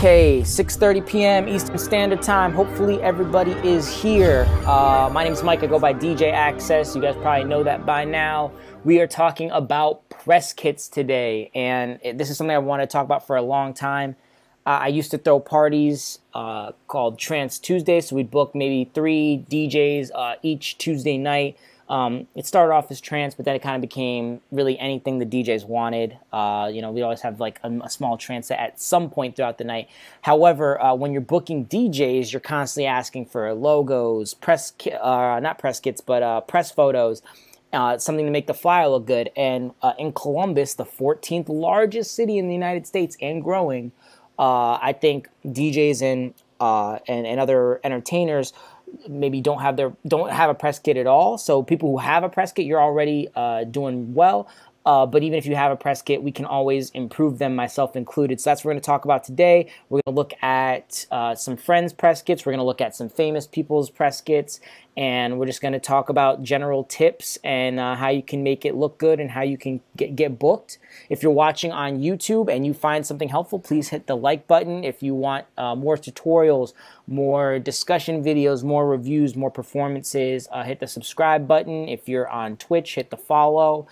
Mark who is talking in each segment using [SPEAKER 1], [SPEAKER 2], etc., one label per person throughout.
[SPEAKER 1] Okay, 6:30 p.m. Eastern Standard Time. Hopefully everybody is here. My name is Mike. I go by DJ Access. You guys probably know that by now. We are talking about press kits today, and this is something I want to talk about for a long time. I used to throw parties called Trance Tuesday, so we'd book maybe 3 DJs each Tuesday night. It started off as trance, but then it kind of became really anything the DJs wanted. We always have like a small trance set at some point throughout the night. However, when you're booking DJs, you're constantly asking for logos, press photos, something to make the flyer look good. And in Columbus, the 14th largest city in the United States and growing, I think DJs and other entertainers maybe don't have a press kit at all. So people who have a press kit, you're already doing well. But even if you have a press kit, we can always improve them, myself included. So that's what we're going to talk about today. We're going to look at some friends' press kits. We're going to look at some famous people's press kits. And we're just going to talk about general tips and how you can make it look good and how you can get booked. If you're watching on YouTube and you find something helpful, please hit the like button. If you want more tutorials, more discussion videos, more reviews, more performances, hit the subscribe button. If you're on Twitch, hit the follow.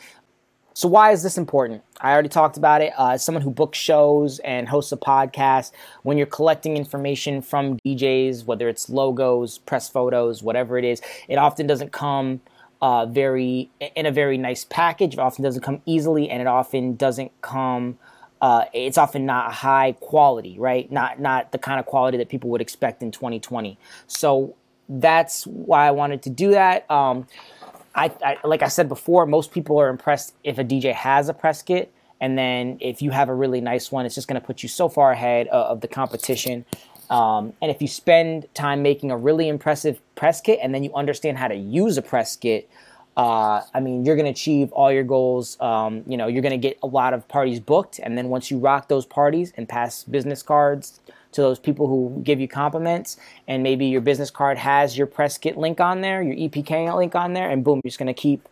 [SPEAKER 1] So why is this important? I already talked about it. As someone who books shows and hosts a podcast, when you're collecting information from DJs, whether it's logos, press photos, whatever it is, it often doesn't come in a very nice package. It often doesn't come easily, and it often doesn't come. It's often not high quality, right? Not the kind of quality that people would expect in 2020. So that's why I wanted to do that. Like I said before, most people are impressed if a DJ has a press kit, and then if you have a really nice one, it's just going to put you so far ahead of the competition. And if you spend time making a really impressive press kit, and then you understand how to use a press kit, you're going to achieve all your goals. You're going to get a lot of parties booked, and then once you rock those parties and pass business cards to those people who give you compliments, and maybe your business card has your press kit link on there, your EPK link on there, and boom, you're just gonna keep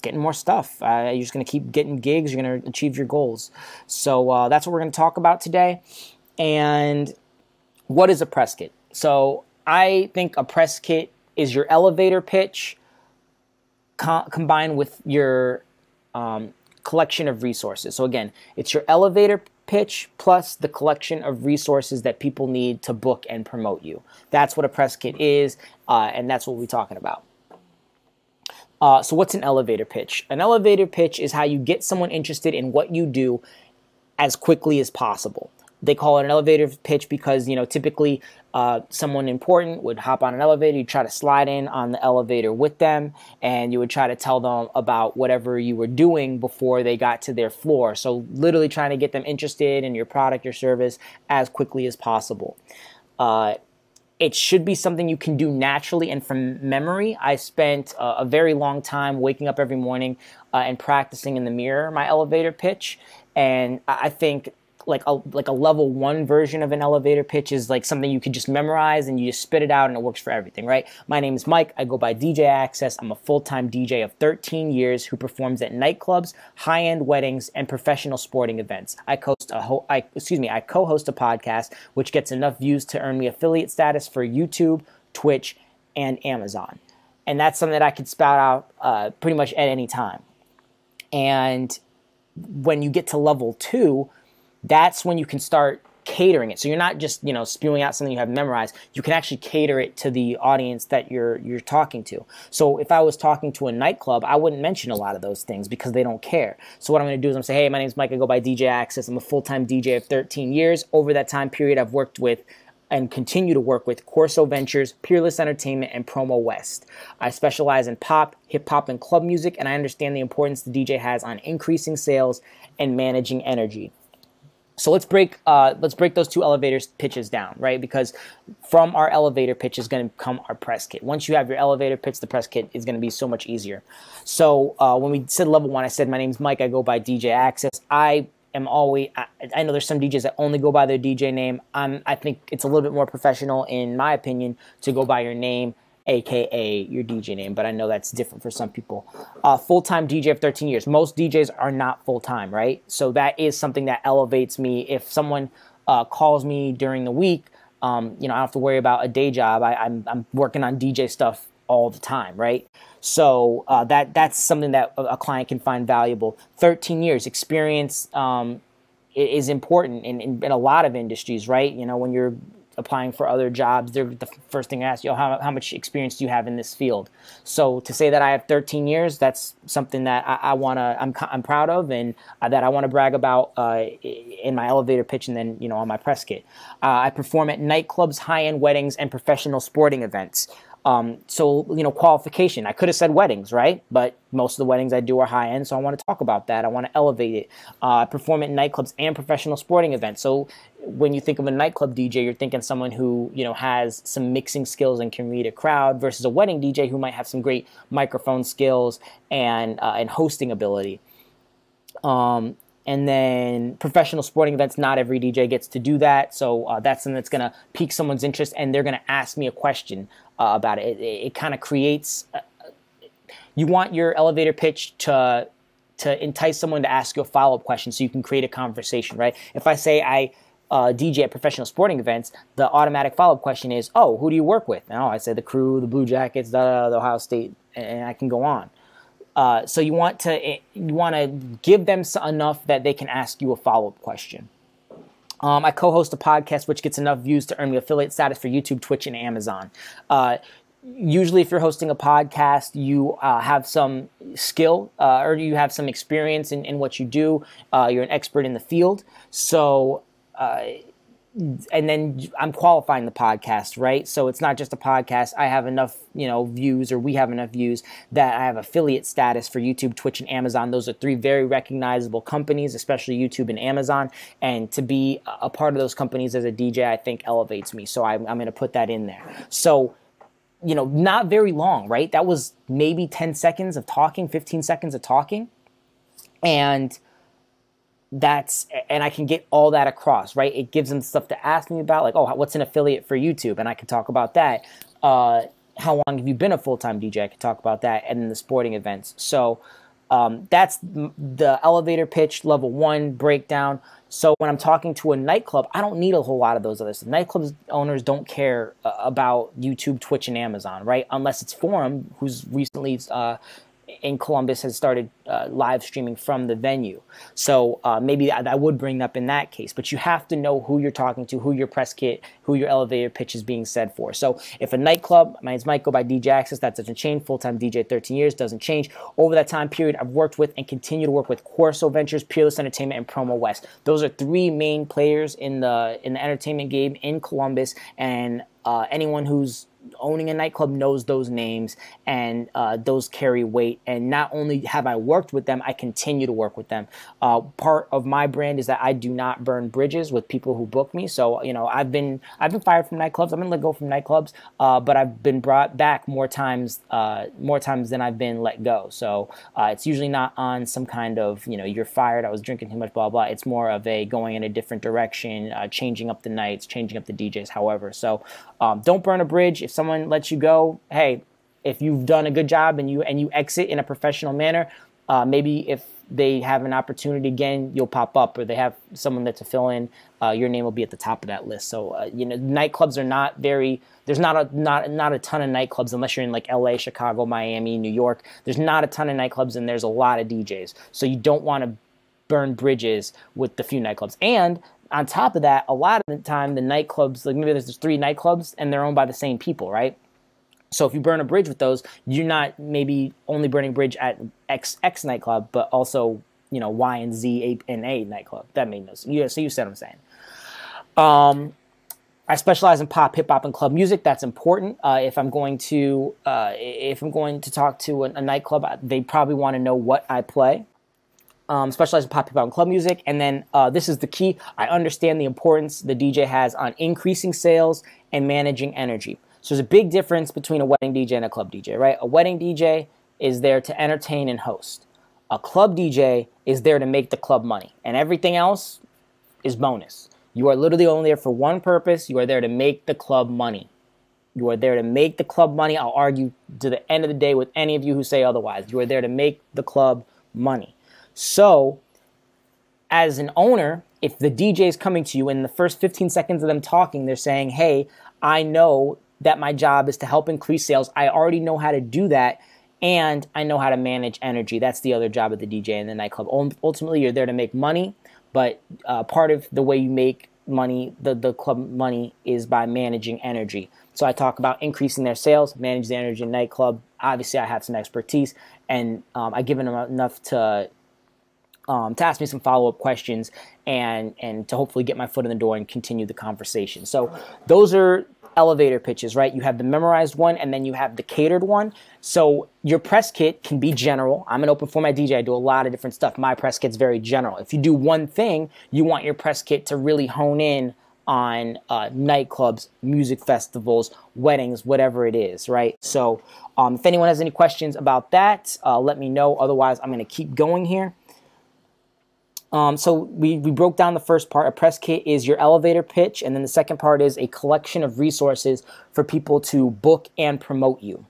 [SPEAKER 1] getting more stuff. You're just gonna keep getting gigs. You're gonna achieve your goals. So that's what we're gonna talk about today. And what is a press kit? So I think a press kit is your elevator pitch combined with your collection of resources. So again, it's your elevator pitch plus the collection of resources that people need to book and promote you. That's what a press kit is, and that's what we're talking about. So what's an elevator pitch? An elevator pitch is how you get someone interested in what you do as quickly as possible. They call it an elevator pitch because, typically someone important would hop on an elevator, you try to slide in on the elevator with them, and you would try to tell them about whatever you were doing before they got to their floor. So literally trying to get them interested in your product or service as quickly as possible. It should be something you can do naturally and from memory. I spent a very long time waking up every morning and practicing in the mirror my elevator pitch, and I think like a level 1 version of an elevator pitch is like something you could just memorize and you just spit it out and it works for everything, right? My name is Mike. I go by DJ Access. I'm a full-time DJ of 13 years who performs at nightclubs, high-end weddings, and professional sporting events. I co-host a podcast which gets enough views to earn me affiliate status for YouTube, Twitch, and Amazon. And that's something that I could spout out pretty much at any time. And when you get to level 2, that's when you can start catering it. So you're not just, spewing out something you have memorized. You can actually cater it to the audience that you're talking to. So if I was talking to a nightclub, I wouldn't mention a lot of those things because they don't care. So what I'm going to do is I'm going to say, hey, my name's Mike. I go by DJ Access. I'm a full-time DJ of 13 years. Over that time period, I've worked with and continue to work with Corso Ventures, Peerless Entertainment, and Promo West. I specialize in pop, hip-hop, and club music, and I understand the importance the DJ has on increasing sales and managing energy. So let's break those 2 elevator pitches down, right? Because from our elevator pitch is going to come our press kit. Once you have your elevator pitch, the press kit is going to be so much easier. So when we said level 1, I said my name's Mike. I go by DJ Access. I know there's some DJs that only go by their DJ name. I think it's a little bit more professional, in my opinion, to go by your name AKA your DJ name, but I know that's different for some people. Full-time DJ of 13 years. Most DJs are not full-time, right? So that is something that elevates me. If someone calls me during the week, I don't have to worry about a day job. I'm working on DJ stuff all the time, right? So that's something that a client can find valuable. 13 years experience is important in a lot of industries, right? When you're applying for other jobs, they're the first thing I ask you, how much experience do you have in this field? So to say that I have 13 years, that's something that I'm proud of, and that I want to brag about in my elevator pitch, and then on my press kit. I perform at nightclubs, high-end weddings, and professional sporting events. Qualification. I could have said weddings, right? But most of the weddings I do are high end, so I want to talk about that. I want to elevate it. I perform at nightclubs and professional sporting events. So when you think of a nightclub DJ, you're thinking someone who, has some mixing skills and can read a crowd, versus a wedding DJ who might have some great microphone skills and hosting ability. And then professional sporting events, not every DJ gets to do that. So that's something that's going to pique someone's interest, and they're going to ask me a question about it. It kind of creates, you want your elevator pitch to entice someone to ask you a follow-up question so you can create a conversation, right? If I say I DJ at professional sporting events, the automatic follow-up question is, oh, who do you work with? And I say the Crew, the Blue Jackets, the Ohio State, and I can go on. So you want to give them enough that they can ask you a follow-up question. I co-host a podcast which gets enough views to earn me affiliate status for YouTube, Twitch, and Amazon. Usually, if you're hosting a podcast, you have some skill or you have some experience in what you do. You're an expert in the field. So, and then I'm qualifying the podcast, right? So it's not just a podcast. I have enough, views, or we have enough views that I have affiliate status for YouTube, Twitch, and Amazon. Those are three very recognizable companies, especially YouTube and Amazon. And to be a part of those companies as a DJ, I think elevates me. So I'm going to put that in there. So, not very long, right? That was maybe 10 seconds of talking, 15 seconds of talking. And I can get all that across, right? It gives them stuff to ask me about, like, oh, what's an affiliate for YouTube? And I can talk about that. How long have you been a full-time DJ? I can talk about that, and then the sporting events. So that's the elevator pitch, level 1 breakdown. So when I'm talking to a nightclub, I don't need a whole lot of those other stuff. Nightclub owners don't care about YouTube, Twitch, and Amazon, right? Unless it's Forum, who's recently in Columbus has started live streaming from the venue. So maybe I would bring up in that case. But you have to know who you're talking to, who your press kit, who your elevator pitch is being said for. So if a nightclub, my name's Mike, go by DJ Access, that doesn't change. Full-time DJ, 13 years, doesn't change. Over that time period, I've worked with and continue to work with Corso Ventures, Peerless Entertainment, and Promo West. Those are three main players in the entertainment game in Columbus, and anyone who's owning a nightclub knows those names, and those carry weight. And not only have I worked with them, I continue to work with them. Part of my brand is that I do not burn bridges with people who book me. So I've been fired from nightclubs. I've been let go from nightclubs, but I've been brought back more times than I've been let go. So it's usually not on some kind of you're fired, I was drinking too much, blah blah. It's more of a going in a different direction, changing up the nights, changing up the DJs. However, so don't burn a bridge. If someone lets you go, hey, if you've done a good job and you exit in a professional manner, maybe if they have an opportunity again, you'll pop up, or they have someone that to fill in, your name will be at the top of that list. So nightclubs are not very. There's not a ton of nightclubs unless you're in like LA, Chicago, Miami, New York. There's not a ton of nightclubs, and there's a lot of DJs. So you don't want to burn bridges with the few nightclubs. And on top of that, a lot of the time, the nightclubs, like maybe there's 3 nightclubs and they're owned by the same people, right? So if you burn a bridge with those, you're not maybe only burning a bridge at X nightclub, but also, Y and Z and A nightclub. That made no sense. So you said what I'm saying. I specialize in pop, hip hop, and club music. That's important. If I'm going to talk to a nightclub, they probably want to know what I play. Specialize in pop, hip hop, and club music. And then this is the key. I understand the importance the DJ has on increasing sales and managing energy. So there's a big difference between a wedding DJ and a club DJ, right? A wedding DJ is there to entertain and host. A club DJ is there to make the club money. And everything else is bonus. You are literally only there for one purpose. You are there to make the club money. You are there to make the club money. I'll argue to the end of the day with any of you who say otherwise. You are there to make the club money. So, as an owner, if the DJ is coming to you and in the first 15 seconds of them talking, they're saying, hey, I know that my job is to help increase sales. I already know how to do that, and I know how to manage energy. That's the other job of the DJ in the nightclub. Ultimately, you're there to make money, but part of the way you make money, the club money, is by managing energy. So I talk about increasing their sales, manage the energy in the nightclub. Obviously, I have some expertise, and I've given them enough to ask me some follow-up questions and to hopefully get my foot in the door and continue the conversation. So those are elevator pitches, right? You have the memorized one, and then you have the catered one. So your press kit can be general. I'm an open format DJ. I do a lot of different stuff. My press kit's very general. If you do one thing, you want your press kit to really hone in on nightclubs, music festivals, weddings, whatever it is, right? So if anyone has any questions about that, let me know. Otherwise, I'm going to keep going here. So we broke down the first part. A press kit is your elevator pitch, and then the second part is a collection of resources for people to book and promote you.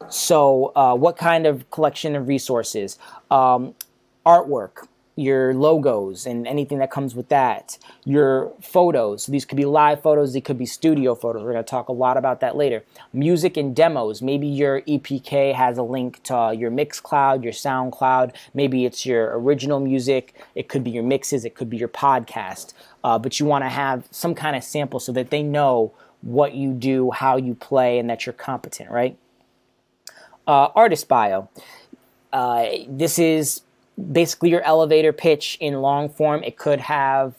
[SPEAKER 1] So what kind of collection of resources? Artwork, your logos and anything that comes with that, your photos. So these could be live photos, they could be studio photos. We're going to talk a lot about that later. Music and demos. Maybe your EPK has a link to your Mixcloud, your SoundCloud. Maybe it's your original music. It could be your mixes. It could be your podcast. But you want to have some kind of sample so that they know what you do, how you play, and that you're competent, right? Artist bio. This is basically your elevator pitch in long form. It could have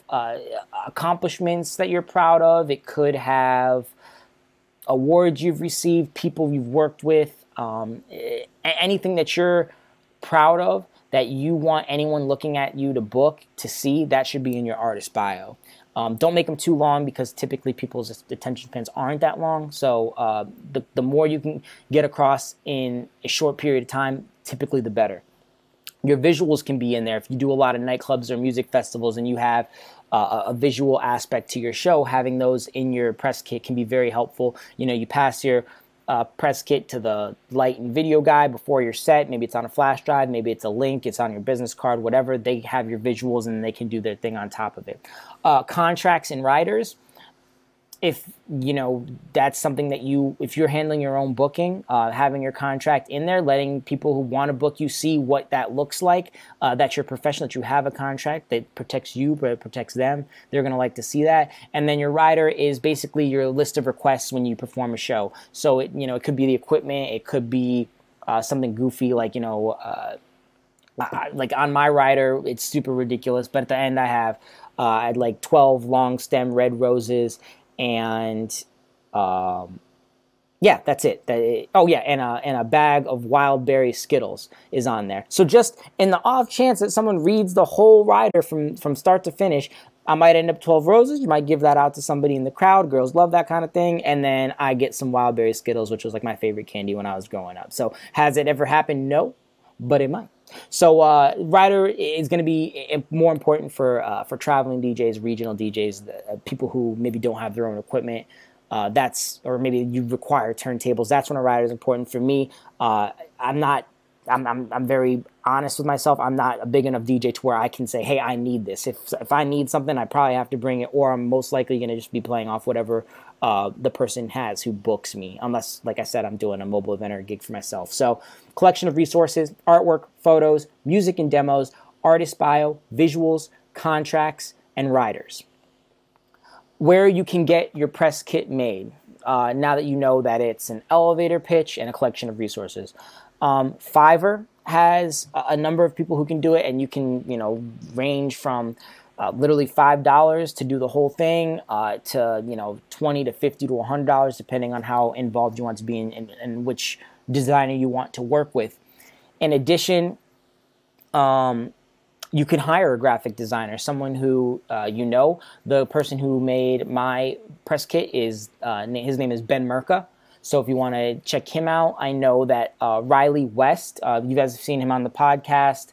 [SPEAKER 1] accomplishments that you're proud of. It could have awards you've received, people you've worked with, anything that you're proud of that you want anyone looking at you to book to see. That should be in your artist bio. Don't make them too long because typically people's attention spans aren't that long. So the more you can get across in a short period of time, typically the better. Your visuals can be in there. If you do a lot of nightclubs or music festivals and you have a visual aspect to your show, having those in your press kit can be very helpful. You know, you pass your press kit to the light and video guy before your set. Maybe it's on a flash drive. Maybe it's a link. It's on your business card, whatever. They have your visuals and they can do their thing on top of it. Contracts and riders. If, you know, that's something that if you're handling your own booking, having your contract in there, letting people who want to book you see what that looks like, that you're professional, that you have a contract that protects you, but it protects them. They're going to like to see that. And then your rider is basically your list of requests when you perform a show. So, it could be the equipment. It could be something goofy like, like on my rider, it's super ridiculous. But at the end, I had like 12 long stem red roses. And yeah, that's it. And a bag of wild berry Skittles is on there. So just in the off chance that someone reads the whole rider from start to finish, I might end up 12 roses. You might give that out to somebody in the crowd. Girls love that kind of thing. And then I get some wild berry Skittles, which was like my favorite candy when I was growing up. So has it ever happened? No, but it might. So rider is going to be more important for traveling DJs, regional DJs, people who maybe don't have their own equipment. Or maybe you require turntables. That's when a rider is important for me. I'm very honest with myself. I'm not a big enough DJ to where I can say, hey, I need this. If I need something, I probably have to bring it, or I'm most likely going to just be playing off whatever the person has who books me, unless, like I said, I'm doing a mobile event or a gig for myself. So collection of resources, artwork, photos, music and demos, artist bio, visuals, contracts, and riders. Where you can get your press kit made, now that you know that it's an elevator pitch and a collection of resources. Fiverr has a number of people who can do it, and you can, range from literally $5 to do the whole thing to, $20 to $50 to $100, depending on how involved you want to be and which designer you want to work with. In addition, you can hire a graphic designer, someone who, the person who made my press kit his name is Ben Merca. So if you want to check him out, I know that Riley West, you guys have seen him on the podcast.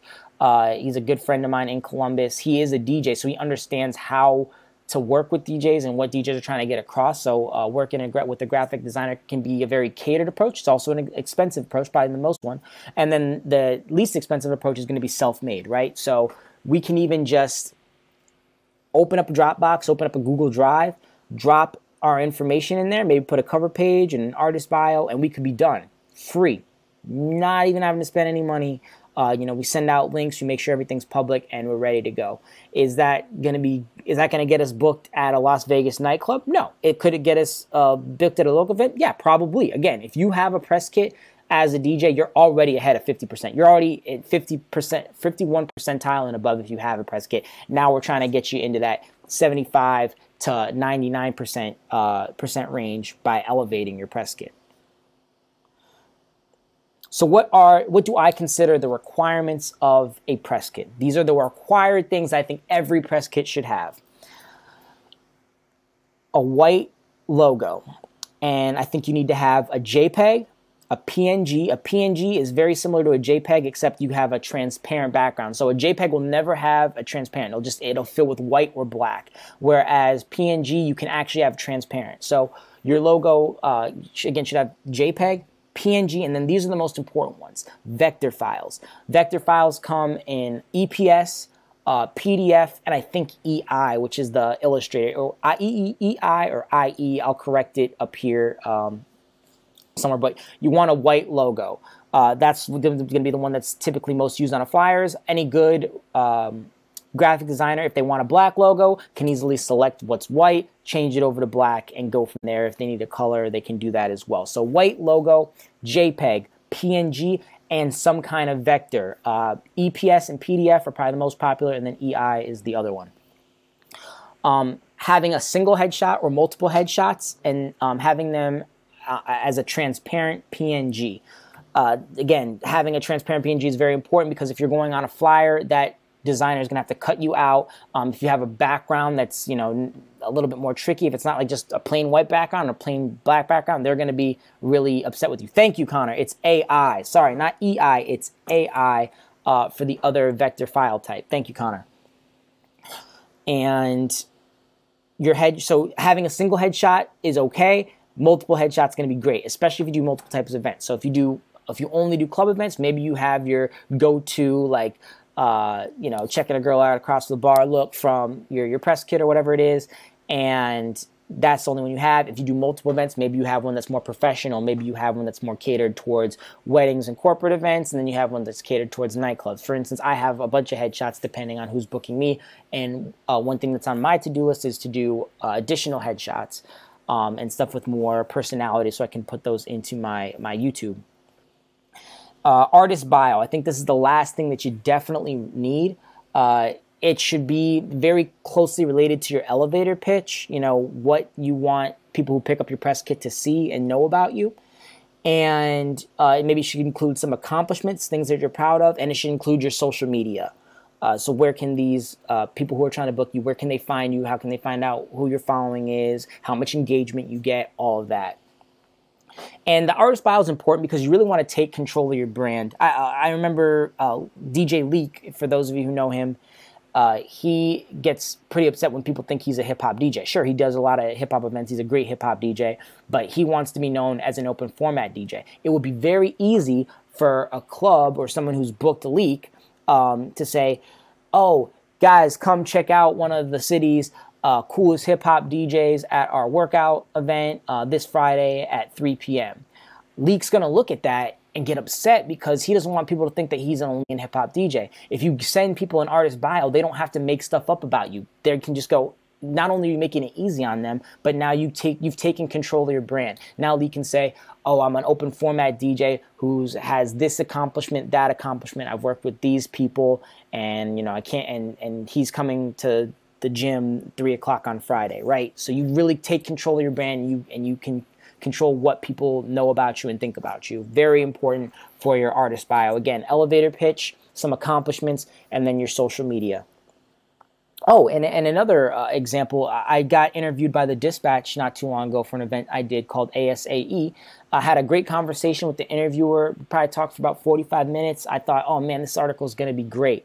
[SPEAKER 1] He's a good friend of mine in Columbus. He is a DJ, so he understands how to work with DJs and what DJs are trying to get across. So working with a graphic designer can be a very catered approach. It's also an expensive approach, probably the most one. And then the least expensive approach is going to be self-made, right? So we can even just open up a Dropbox, open up a Google Drive, drop our information in there, maybe put a cover page and an artist bio, and we could be done. Free. Not even having to spend any money. We send out links, we make sure everything's public, and we're ready to go. Is that gonna get us booked at a Las Vegas nightclub? No. Could it get us booked at a local event? Yeah, probably. Again, if you have a press kit as a DJ, you're already ahead of 50%. You're already at 50%, 51 percentile and above if you have a press kit. Now we're trying to get you into that 75 to 99% range by elevating your press kit. So what do I consider the requirements of a press kit? These are the required things I think every press kit should have. A white logo, and I think you need to have a JPEG, a PNG. A PNG is very similar to a JPEG, except you have a transparent background. So a JPEG will never have a transparent. It'll fill with white or black. Whereas PNG, you can actually have transparent. So your logo, again, should have JPEG, PNG, and then these are the most important ones, vector files. Vector files come in EPS, PDF, and I think EI, which is the Illustrator, or EI or IE. I'll correct it up here somewhere, but you want a white logo. That's going to be the one that's typically most used on a flyers. Any good graphic designer, if they want a black logo, can easily select what's white, change it over to black, and go from there. If they need a color, they can do that as well. So white logo, JPEG, PNG, and some kind of vector. EPS and PDF are probably the most popular, and then EI is the other one. Having a single headshot or multiple headshots, and having them as a transparent PNG. Again, having a transparent PNG is very important because if you're going on a flyer, that designer is going to have to cut you out. If you have a background that's, a little bit more tricky, if it's not like just a plain white background or plain black background, they're going to be really upset with you. Thank you, Connor. It's AI. Sorry, not EI. It's AI for the other vector file type. Thank you, Connor. And so having a single headshot is okay. Multiple headshots going to be great, especially if you do multiple types of events. So if you only do club events, maybe you have your go-to checking a girl out across the bar look from your press kit or whatever it is, and that's the only one you have. If you do multiple events, maybe you have one that's more professional. Maybe you have one that's more catered towards weddings and corporate events, and then you have one that's catered towards nightclubs. For instance, I have a bunch of headshots depending on who's booking me, and one thing that's on my to-do list is to do additional headshots and stuff with more personality, so I can put those into my YouTube. Artist bio. I think this is the last thing that you definitely need. It should be very closely related to your elevator pitch, what you want people who pick up your press kit to see and know about you. And maybe it should include some accomplishments, things that you're proud of, and it should include your social media. So where can these people who are trying to book you, where can they find you? How can they find out who your following is, how much engagement you get, all of that. And the artist bio is important because you really want to take control of your brand. I remember DJ Leak, for those of you who know him, he gets pretty upset when people think he's a hip-hop DJ. Sure, he does a lot of hip-hop events. He's a great hip-hop DJ, but he wants to be known as an open format DJ. It would be very easy for a club or someone who's booked a Leak to say, oh, guys, come check out one of the city's coolest hip-hop DJs at our workout event this Friday at 3 p.m. Leak's going to look at that and get upset because he doesn't want people to think that he's only a hip-hop DJ. If you send people an artist bio, they don't have to make stuff up about you. They can just go, not only are you making it easy on them, but now you've taken control of your brand. Now Leak can say, oh, I'm an open format DJ who has this accomplishment, that accomplishment. I've worked with these people, and I can't. And he's coming to the gym 3 o'clock on Friday, right? So you really take control of your brand, and you can control what people know about you and think about you. Very important for your artist bio. Again, elevator pitch, some accomplishments, and then your social media. Oh, and another example, I got interviewed by the Dispatch not too long ago for an event I did called ASAE. I had a great conversation with the interviewer. We probably talked for about 45 minutes. I thought, oh man, this article is going to be great.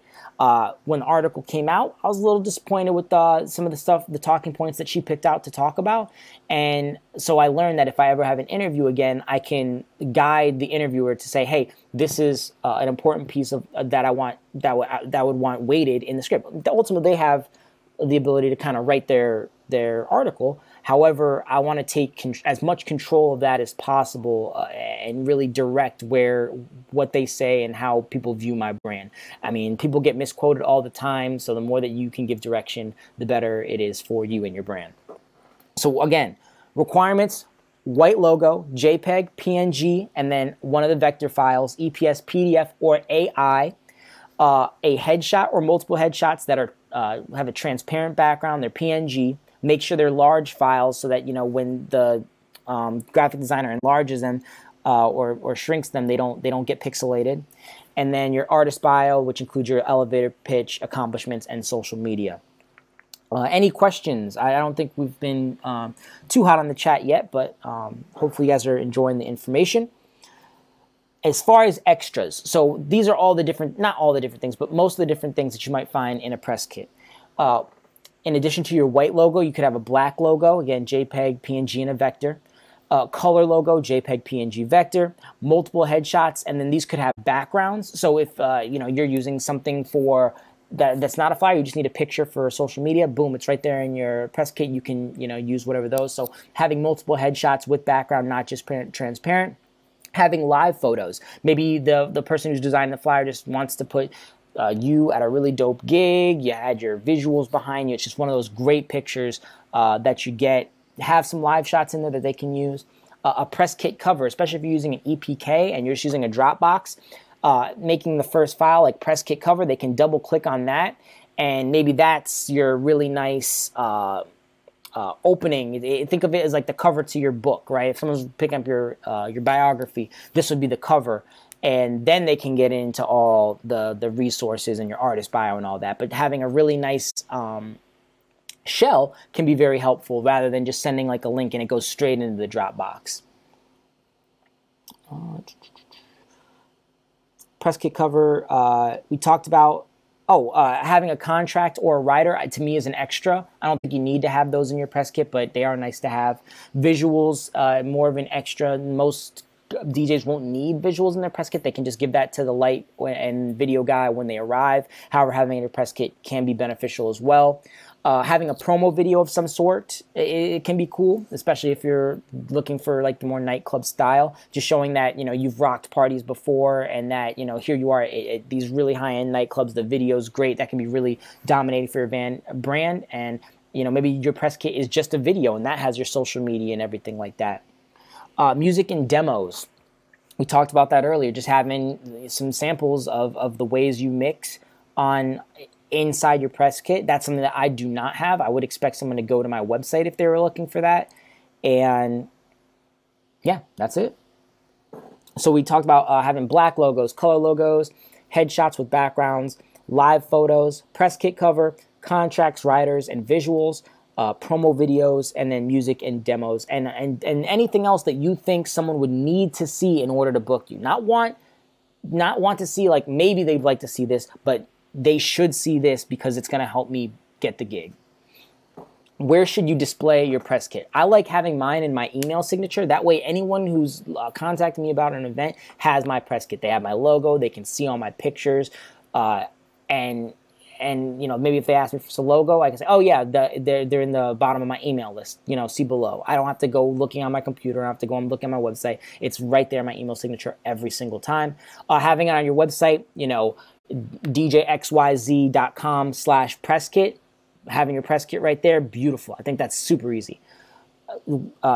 [SPEAKER 1] When the article came out, I was a little disappointed with some of the stuff, the talking points that she picked out to talk about. And so I learned that if I ever have an interview again, I can guide the interviewer to say, hey, this is an important piece of that I want, that would want weighted in the script. Ultimately, they have the ability to kind of write their article. However, I want to take as much control of that as possible and really direct what they say and how people view my brand. I mean, people get misquoted all the time, so the more that you can give direction, the better it is for you and your brand. So again, requirements: white logo, JPEG, PNG, and then one of the vector files, EPS, PDF, or AI. A headshot or multiple headshots that are have a transparent background. They're PNG. Make sure they're large files so that, you know, when the graphic designer enlarges them or shrinks them, they don't get pixelated. And then your artist bio, which includes your elevator pitch, accomplishments, and social media. Any questions? I don't think we've been too hot on the chat yet, but hopefully you guys are enjoying the information. As far as extras, so these are all the different, not all the different things, but most of the different things that you might find in a press kit. In addition to your white logo, you could have a black logo, again, JPEG, PNG, and a vector. Color logo, JPEG, PNG, vector. Multiple headshots, and then these could have backgrounds. So if you know, you're using something for that's not a flyer, you just need a picture for social media, boom, it's right there in your press kit. You can, you know, use whatever those. So having multiple headshots with background, not just transparent. Having live photos. Maybe the person who's designing the flyer just wants to put you at a really dope gig. You had your visuals behind you. It's just one of those great pictures that you get. Have some live shots in there that they can use. A press kit cover, especially if you're using an EPK and you're just using a Dropbox, making the first file like press kit cover, they can double click on that, and maybe that's your really nice opening. Think of it as like the cover to your book, right? If someone's picking up your biography, this would be the cover, and then they can get into all the resources and your artist bio and all that. But having a really nice shell can be very helpful, rather than just sending like a link and it goes straight into the Dropbox. Press kit cover, we talked about. Having a contract or a writer, to me, is an extra. I don't think you need to have those in your press kit, but they are nice to have. Visuals, more of an extra. Most DJs won't need visuals in their press kit. They can just give that to the light and video guy when they arrive. However, having it in your press kit can be beneficial as well. Having a promo video of some sort, it can be cool, especially if you're looking for like the more nightclub style, just showing that, you know, you've rocked parties before and that, you know, here you are at these really high-end nightclubs. The video's great. That can be really dominating for your brand. And, you know, maybe your press kit is just a video and that has your social media and everything like that. Music and demos. We talked about that earlier, just having some samples of the ways you mix on inside your press kit. That's something that I do not have. I would expect someone to go to my website if they were looking for that. And yeah, that's it. So we talked about having black logos, color logos, headshots with backgrounds, live photos, press kit cover, contracts, writers, and visuals, promo videos, and then music and demos, and anything else that you think someone would need to see in order to book you. Not want to see, like, maybe they'd like to see this, but they should see this because it's going to help me get the gig. Where should you display your press kit? I like having mine in my email signature. That way anyone who's contacting me about an event has my press kit. They have my logo. They can see all my pictures. And you know, maybe if they ask me for a logo, I can say, oh yeah, they're in the bottom of my email list. You know, see below. I don't have to go looking on my computer. I don't have to go and look at my website. It's right there in my email signature every single time. Having it on your website, you know, DJXYZ.com/press kit, having your press kit right there, beautiful. I think that's super easy.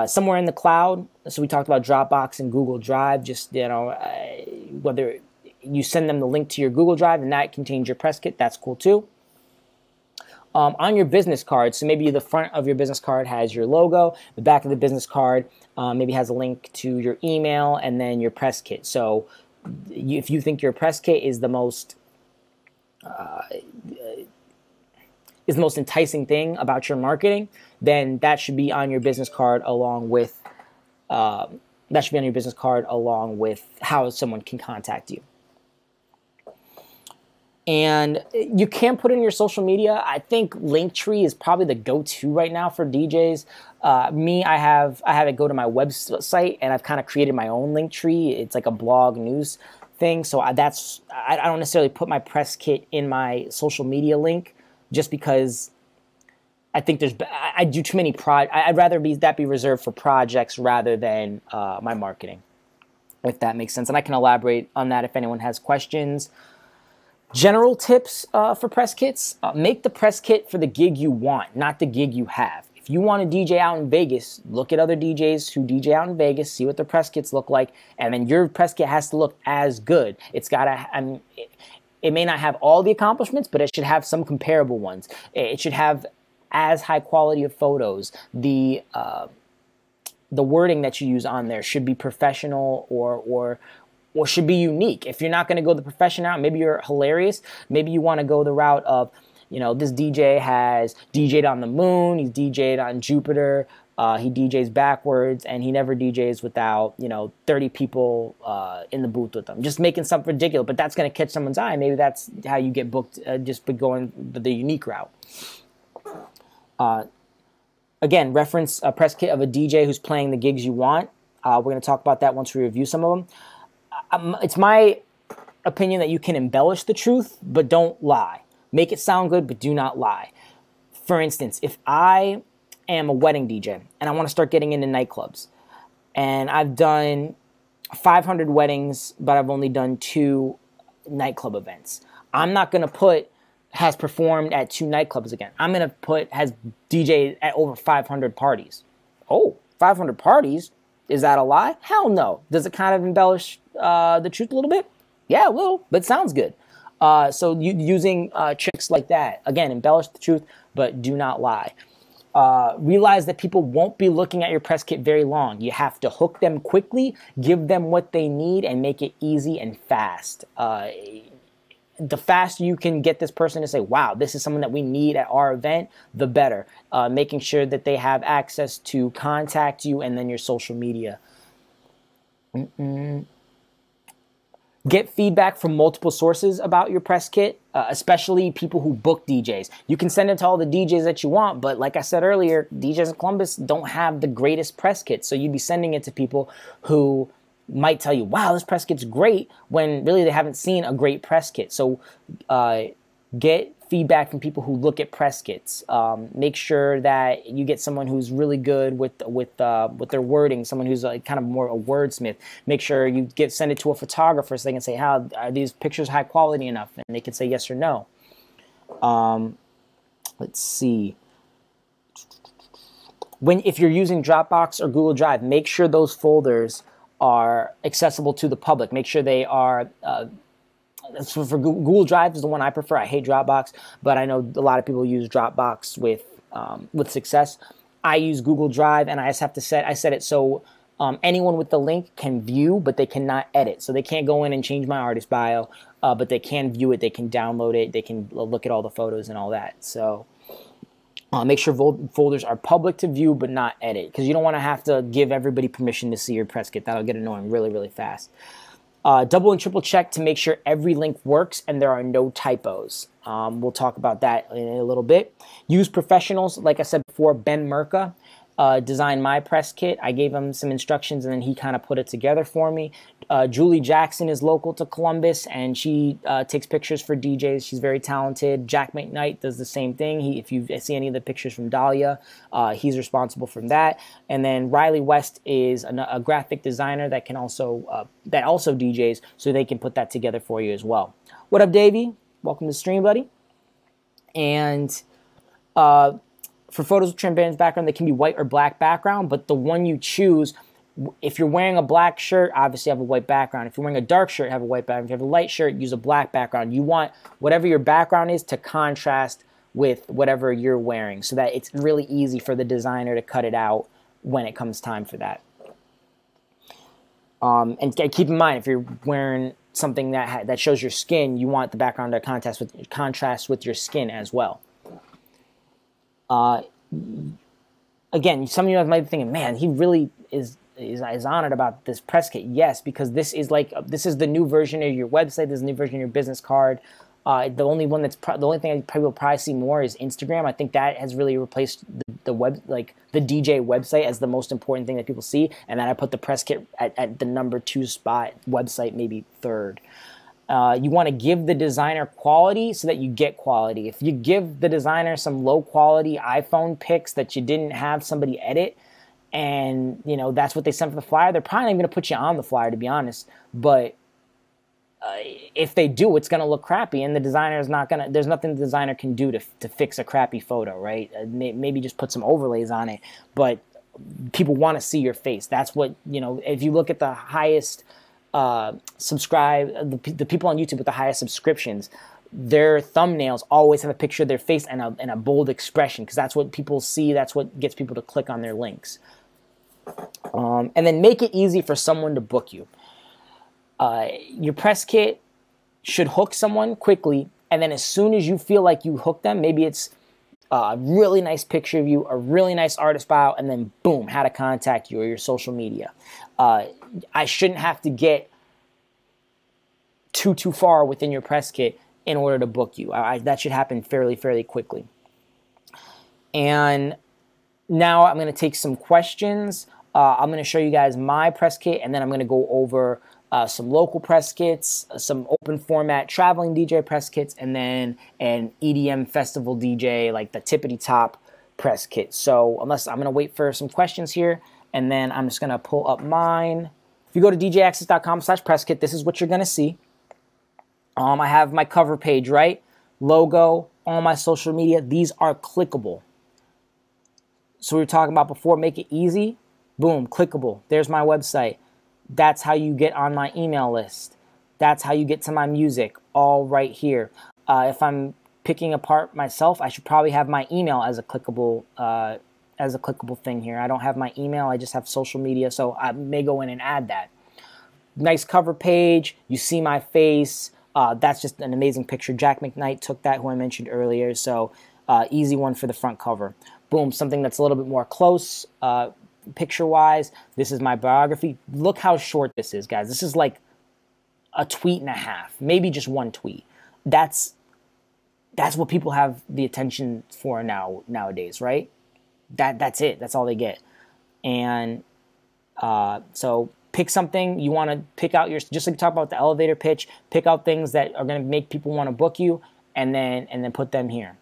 [SPEAKER 1] Somewhere in the cloud, so we talked about Dropbox and Google Drive, just, you know, whether you send them the link to your Google Drive and that contains your press kit, that's cool too. On your business card, so maybe the front of your business card has your logo, the back of the business card maybe has a link to your email and then your press kit. So if you think your press kit is the most enticing thing about your marketing, then that should be on your business card along with That should be on your business card along with how someone can contact you. And you can put in your social media. I think Linktree is probably the go-to right now for DJs. I have it go to my website, and I've kind of created my own Linktree. It's like a blog news thing. So I don't necessarily put my press kit in my social media link just because I think I do too many I'd rather that be reserved for projects rather than my marketing, if that makes sense. And I can elaborate on that if anyone has questions. General tips for press kits: make the press kit for the gig you want, not the gig you have. If you want to DJ out in Vegas, look at other DJs who DJ out in Vegas, see what their press kits look like, and then your press kit has to look as good. It's got to, it may not have all the accomplishments, but it should have some comparable ones. It should have as high quality of photos. The wording that you use on there should be professional or should be unique. If you're not going to go the profession route, maybe you're hilarious. Maybe you want to go the route of, this DJ has DJ'd on the moon, he's DJ'd on Jupiter, he DJs backwards, and he never DJs without, 30 people in the booth with him. Just making something ridiculous, but that's going to catch someone's eye. Maybe that's how you get booked, just by going the unique route. Again, reference a press kit of a DJ who's playing the gigs you want. We're going to talk about that once we review some of them. It's my opinion that you can embellish the truth, but don't lie. Make it sound good, but do not lie. For instance, if I am a wedding DJ and I want to start getting into nightclubs, and I've done 500 weddings, but I've only done 2 nightclub events, I'm not going to put has performed at 2 nightclubs again. I'm going to put has DJed at over 500 parties. Oh, 500 parties? Is that a lie? Hell no. Does it kind of embellish the truth a little bit? Yeah, a little, but it sounds good. So using tricks like that, again, embellish the truth, but do not lie. Realize that people won't be looking at your press kit very long. You have to hook them quickly, give them what they need, and make it easy and fast. The faster you can get this person to say, wow, this is someone that we need at our event, the better. Making sure that they have access to contact you and then your social media. Get feedback from multiple sources about your press kit, especially people who book DJs. You can send it to all the DJs that you want, but like I said earlier, DJs in Columbus don't have the greatest press kit. So you'd be sending it to people who might tell you, wow, this press kit's great, when really they haven't seen a great press kit. So get feedback from people who look at press kits. Make sure that you get someone who's really good with their wording, someone who's like kind of more a wordsmith. Make sure you send it to a photographer so they can say, how are these pictures high quality enough? And they can say yes or no. Let's see. If you're using Dropbox or Google Drive, make sure those folders are accessible to the public. Make sure they are. So for Google Drive is the one I prefer. I hate Dropbox, but I know a lot of people use Dropbox with success. I use Google Drive, and I just have to set it so anyone with the link can view, but they cannot edit. So they can't go in and change my artist bio, but they can view it. They can download it. They can look at all the photos and all that. So make sure folders are public to view, but not edit, because you don't want to have to give everybody permission to see your press kit. That'll get annoying really, really fast. Double and triple check to make sure every link works and there are no typos. We'll talk about that in a little bit. Use professionals. Like I said before, Ben Merca designed my press kit. I gave him some instructions and then he kind of put it together for me. Julie Jackson is local to Columbus and she takes pictures for DJs. She's very talented. Jack McKnight does the same thing. If you see any of the pictures from Dahlia, he's responsible for that. And then Riley West is a graphic designer that can also DJs, so they can put that together for you as well. What up, Davey? Welcome to the stream, buddy. And for photos with trim bands background, they can be white or black background, but the one you choose, if you're wearing a black shirt, obviously have a white background. If you're wearing a dark shirt, have a white background. If you have a light shirt, use a black background. You want whatever your background is to contrast with whatever you're wearing so that it's really easy for the designer to cut it out when it comes time for that. And keep in mind, if you're wearing something that shows your skin, you want the background to contrast with your skin as well. Again, some of you might be thinking, man, he really is is honored about this press kit? Yes, because this is the new version of your website. This is the new version of your business card. The only thing I probably will probably see more is Instagram. I think that has really replaced the DJ website as the most important thing that people see. And then I put the press kit at the number 2 spot, website maybe 3rd. You want to give the designer quality so that you get quality. If you give the designer some low quality iPhone pics that you didn't have somebody edit, and that's what they sent for the flyer, they're probably not even going to put you on the flyer, to be honest. But if they do, it's going to look crappy, and the designer is not going to. There's nothing the designer can do to fix a crappy photo, right? Maybe just put some overlays on it, but people want to see your face. That's what If you look at the highest the people on YouTube with the highest subscriptions, their thumbnails always have a picture of their face and a bold expression, because that's what people see. That's what gets people to click on their links. And then make it easy for someone to book you. Your press kit should hook someone quickly, and then as soon as you feel like you hook them, maybe it's a really nice picture of you, a really nice artist bio, and then boom, how to contact you or your social media. I shouldn't have to get too far within your press kit in order to book you. That should happen fairly quickly. And now I'm going to take some questions. I'm going to show you guys my press kit, and then I'm going to go over some local press kits, some open format traveling DJ press kits, and then an EDM festival DJ, like the tippity top press kit. So I'm going to wait for some questions here, and then I'm just going to pull up mine. If you go to DJAXCESS.com/press kit, this is what you're going to see. I have my cover page, right? Logo, all my social media. These are clickable. So we were talking about before, make it easy. Boom, clickable. There's my website. That's how you get on my email list. That's how you get to my music, all right here. If I'm picking apart myself, I should probably have my email as a clickable thing here. I don't have my email. I just have social media, so I may go in and add that. Nice cover page. You see my face. That's just an amazing picture. Jack McKnight took that, who I mentioned earlier. So easy one for the front cover. Boom, something that's a little bit more close picture-wise. This is my biography. Look how short this is, guys. This is like a tweet and a half, maybe just one tweet. That's what people have the attention for nowadays, right? That's it. That's all they get. And so pick something you want to pick out just like we talked about the elevator pitch. Pick out things that are going to make people want to book you, and then put them here.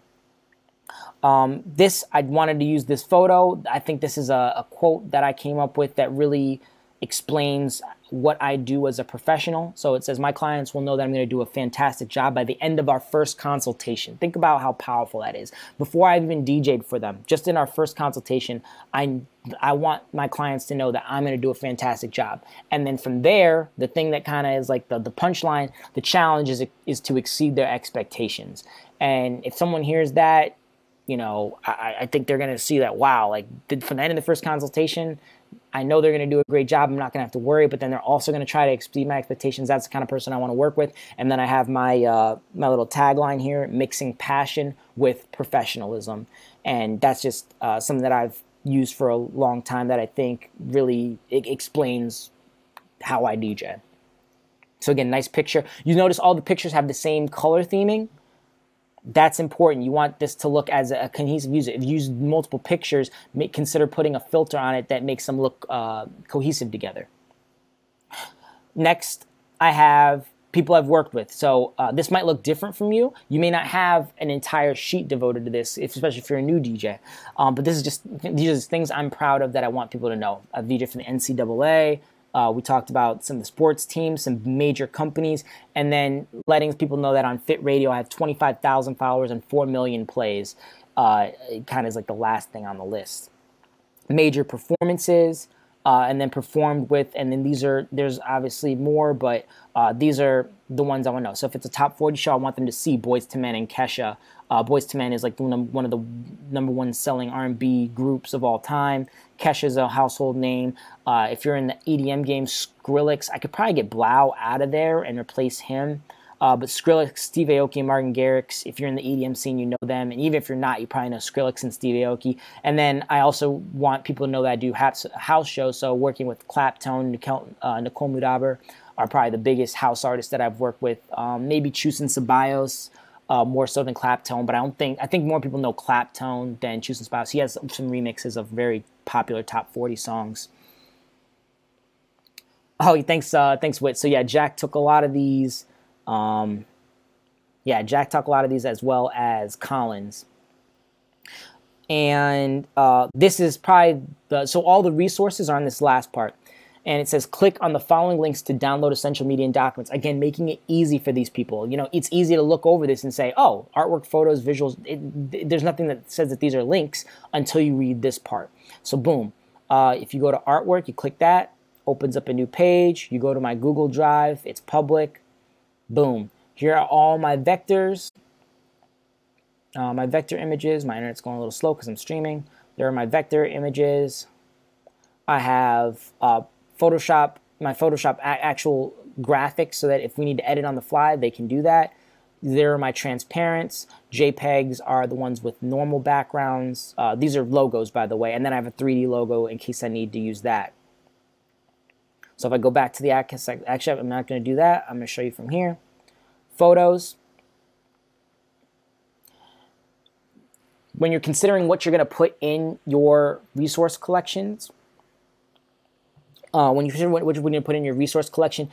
[SPEAKER 1] I wanted to use this photo. I think this is a quote that I came up with that really explains what I do as a professional. So it says, my clients will know that I'm going to do a fantastic job by the end of our first consultation. Think about how powerful that is. Before I've even DJ'd for them, just in our first consultation, I want my clients to know that I'm going to do a fantastic job. And then from there, the thing that kind of is like the punchline, the challenge is to exceed their expectations. And if someone hears that, I think they're going to see that, wow, like from the end of the first consultation, I know they're going to do a great job. I'm not going to have to worry, but then they're also going to try to exceed my expectations. That's the kind of person I want to work with. And then I have my my little tagline here, mixing passion with professionalism. And that's just something that I've used for a long time that I think really explains how I DJ. So again, nice picture. You notice all the pictures have the same color theming. That's important. You want this to look as a cohesive user. If you use multiple pictures, consider putting a filter on it that makes them look cohesive together. Next, I have people I've worked with. So this might look different from you. You may not have an entire sheet devoted to this, especially if you're a new DJ. But these are just things I'm proud of that I want people to know. I've DJed for the NCAA. We talked about some of the sports teams, some major companies, and then letting people know that on Fit Radio I have 25,000 followers and 4 million plays. It kind of is like the last thing on the list. Major performances, and then performed with, and then there's obviously more, but these are the ones I want to know. So if it's a top 40 show, I want them to see Boyz II Men and Kesha. Boyz II Men is like one of the #1 selling R&B groups of all time. Kesha's a household name. If you're in the EDM game, Skrillex, I could probably get Blau out of there and replace him. But Skrillex, Steve Aoki, and Martin Garrix, if you're in the EDM scene, you know them. And even if you're not, you probably know Skrillex and Steve Aoki. And then I also want people to know that I do house shows. So working with Claptone, Nicole Mudaber are probably the biggest house artists that I've worked with. Maybe Chusen Ceballos, more so than Claptone. But I think more people know Claptone than Chusen Ceballos. He has some remixes of very popular top 40 songs. Oh, thanks, Whit. So yeah, Jack took a lot of these. Jack took a lot of these as well as Collins. And this is probably so all the resources are on this last part. And it says, click on the following links to download essential media and documents. Again, making it easy for these people. You know, it's easy to look over this and say, oh, artwork, photos, visuals. There's nothing that says that these are links until you read this part. So boom. If you go to artwork, you click that, opens up a new page. You go to my Google Drive. It's public. Boom. Here are all my vectors. My vector images. My internet's going a little slow because I'm streaming. There are my vector images. I have Photoshop, my Photoshop actual graphics so that if we need to edit on the fly, they can do that. There are my transparents. JPEGs are the ones with normal backgrounds. These are logos, by the way. And then I have a 3D logo in case I need to use that. So if I go back to the actually, I'm not going to do that. I'm going to show you from here. Photos. When you're considering what you're going to put in your resource collections, when you're considering what you're going to put in your resource collection,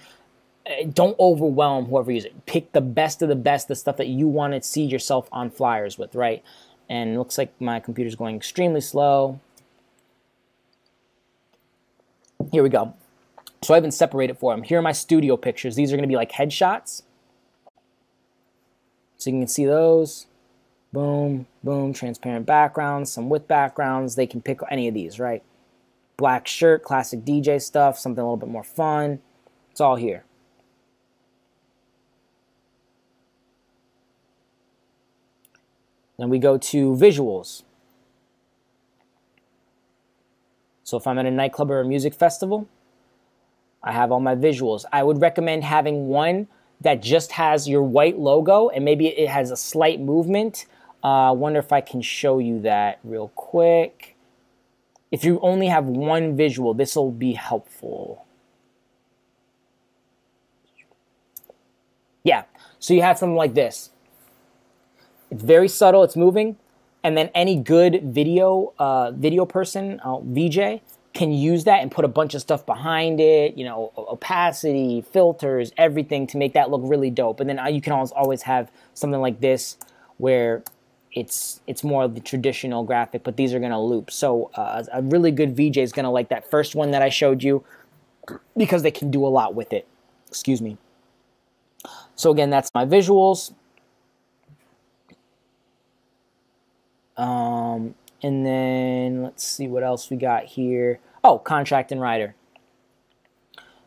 [SPEAKER 1] don't overwhelm whoever uses it. Pick the best of the best, the stuff that you want to see yourself on flyers with, right? And it looks like my computer's going extremely slow. Here we go. So I've been separated for them. Here are my studio pictures. These are going to be like headshots. So you can see those. Boom, boom, transparent backgrounds, some with backgrounds. They can pick any of these, right? Black shirt, classic DJ stuff, something a little bit more fun. It's all here. Then we go to visuals. So if I'm at a nightclub or a music festival, I have all my visuals. I would recommend having one that just has your white logo and maybe it has a slight movement. I wonder if I can show you that real quick. If you only have one visual, this will be helpful. Yeah, so you have something like this. It's very subtle, it's moving, and then any good video person, VJ, can use that and put a bunch of stuff behind it, you know, opacity, filters, everything to make that look really dope. And then you can always have something like this where it's more of the traditional graphic, but these are going to loop. So a really good VJ is going to like that first one that I showed you because they can do a lot with it. Excuse me. So again, that's my visuals. And then let's see what else we got here. Oh, contract and rider.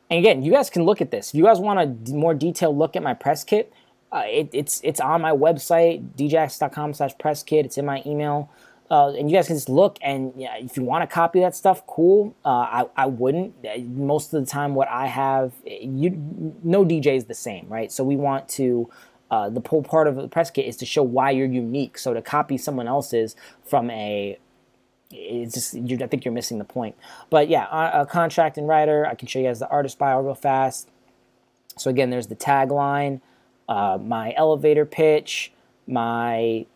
[SPEAKER 1] And again, you guys can look at this. If you guys want a more detailed look at my press kit, it's on my website, DJAXCESS.com/press kit. It's in my email. And you guys can just look, and yeah, if you want to copy that stuff, cool. I wouldn't. Most of the time what I have, no DJ is the same, right? So we want to, the whole part of the press kit is to show why you're unique. So to copy someone else's from I think you're missing the point. But yeah, a contract and writer, I can show you guys the artist bio real fast. So again, there's the tagline, my elevator pitch, my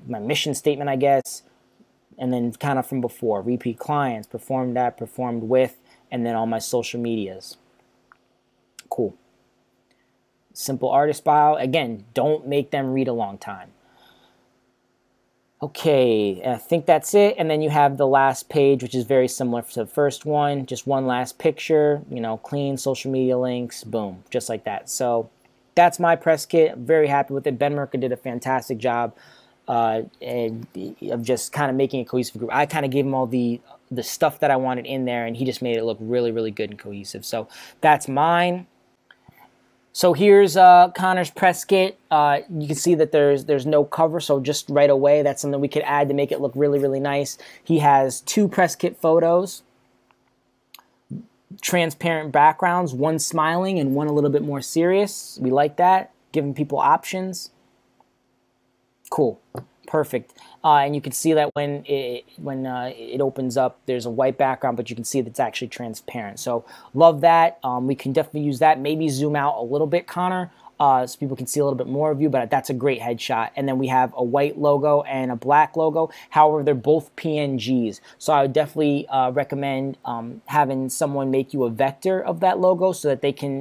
[SPEAKER 1] mission statement, I guess, and then kind of from before, repeat clients, performed at, performed with, and then all my social medias. Cool. Simple artist bio. Again, don't make them read a long time. Okay, I think that's it. And then you have the last page, which is very similar to the first one. Just one last picture, you know, clean social media links, boom, just like that. So that's my press kit. I'm very happy with it. Ben Merker did a fantastic job of just kind of making a cohesive group. I kind of gave him all the stuff that I wanted in there, and he just made it look really, really good and cohesive. So that's mine. So here's Connor's press kit. You can see that there's no cover, so just right away, that's something we could add to make it look really, really nice. He has 2 press kit photos, transparent backgrounds, one smiling and one a little bit more serious. We like that. giving people options. Cool. Perfect. And you can see that when it opens up, there's a white background, but you can see that it's actually transparent. So love that. We can definitely use that. Maybe zoom out a little bit, Connor, so people can see a little bit more of you, but that's a great headshot. And then we have a white logo and a black logo. However, they're both PNGs. So I would definitely recommend having someone make you a vector of that logo so that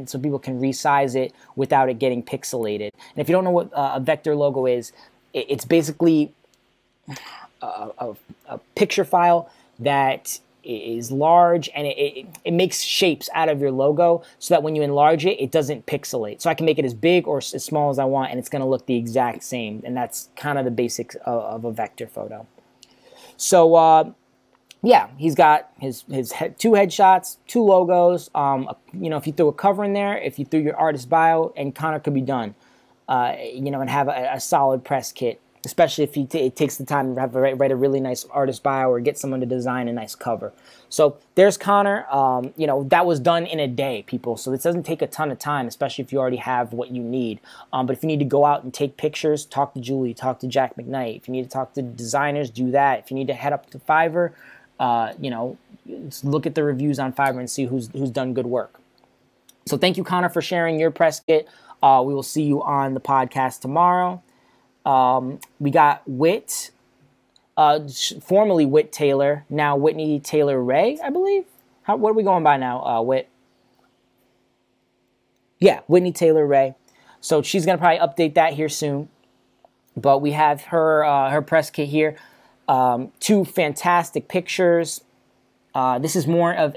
[SPEAKER 1] so people can resize it without it getting pixelated. And if you don't know what a vector logo is, it's basically a picture file that is large, and it makes shapes out of your logo so that when you enlarge it, it doesn't pixelate. So I can make it as big or as small as I want, and it's going to look the exact same. And that's kind of the basics of a vector photo. So yeah, he's got his two headshots, two logos. If you threw a cover in there, if you threw your artist bio, and Connor could be done. And have a solid press kit, especially if it takes the time to write a really nice artist bio or get someone to design a nice cover. So there's Connor. That was done in a day, people. So this doesn't take a ton of time, especially if you already have what you need. But if you need to go out and take pictures, talk to Julie, talk to Jack McKnight. If you need to talk to designers, do that. If you need to head up to Fiverr, look at the reviews on Fiverr and see who's done good work. So thank you, Connor, for sharing your press kit. We will see you on the podcast tomorrow. We got Whit, formerly Whit Taylor, now Whitney Taylor Ray, I believe. What are we going by now, Whit? Yeah, Whitney Taylor Ray. So she's going to probably update that here soon. But we have her press kit here. Two fantastic pictures. This is more of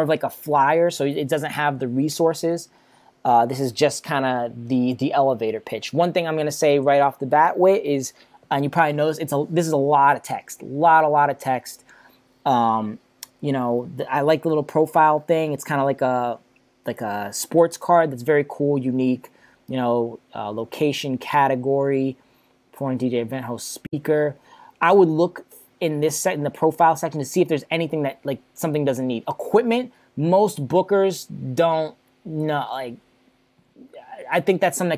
[SPEAKER 1] like a flyer, so it doesn't have the resources. This is just kind of the elevator pitch. One thing I'm going to say right off the bat with is, and you probably noticed, this is a lot of text, a lot of text. I like the little profile thing. It's kind of like a sports card that's very cool, unique. Location, category, foreign DJ, event host, speaker. I would look in the profile section to see if there's anything that something doesn't need. Equipment, most bookers don't know. I think that's something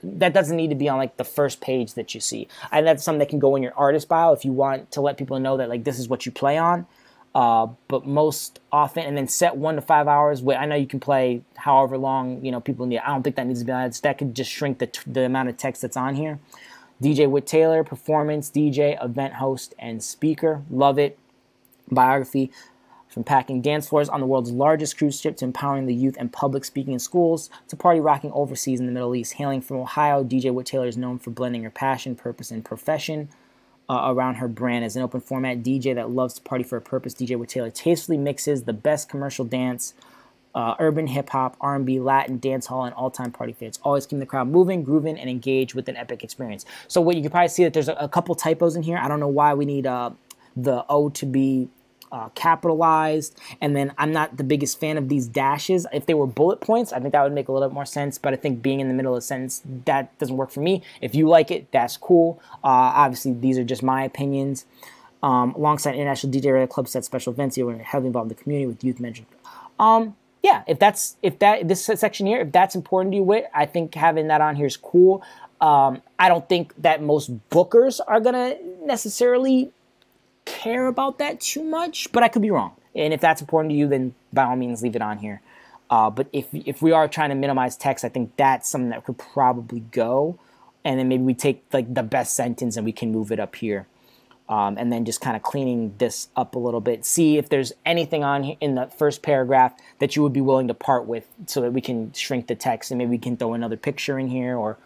[SPEAKER 1] that doesn't need to be on the first page that you see. And that's something that can go in your artist bio if you want to let people know that this is what you play on. But most often, and then set 1 to 5 hours. I know you can play however long people need. I don't think that needs to be on it. That could just shrink the amount of text that's on here. DJ Whit Taylor, performance, DJ, event host, and speaker. Love it. Biography. From packing dance floors on the world's largest cruise ship to empowering the youth and public speaking in schools to party rocking overseas in the Middle East. Hailing from Ohio, DJ Whit Taylor is known for blending her passion, purpose, and profession around her brand. As an open format DJ that loves to party for a purpose, DJ Whit Taylor tastefully mixes the best commercial dance, urban hip-hop, R&B, Latin, dance hall, and all-time party favorites. Always keeping the crowd moving, grooving, and engaged with an epic experience. So what you can probably see that there's a couple typos in here. I don't know why we need the O to be capitalized, and then I'm not the biggest fan of these dashes. If they were bullet points, I think that would make a little bit more sense, but I think being in the middle of a sentence, that doesn't work for me. If you like it, that's cool. Obviously, these are just my opinions. Alongside International DJ Radio Club set special events, you're heavily involved in the community with youth mentoring. Yeah, if this section here, if that's important to you, Whit, I think having that on here is cool. I don't think that most bookers are gonna necessarily care about that too much, but I could be wrong. And if that's important to you, then by all means leave it on here. But if we are trying to minimize text, I think that's something that could probably go. And then maybe we take the best sentence and we can move it up here. And then just kind of cleaning this up a little bit. See if there's anything on here in the first paragraph that you would be willing to part with so that we can shrink the text and maybe we can throw another picture in here or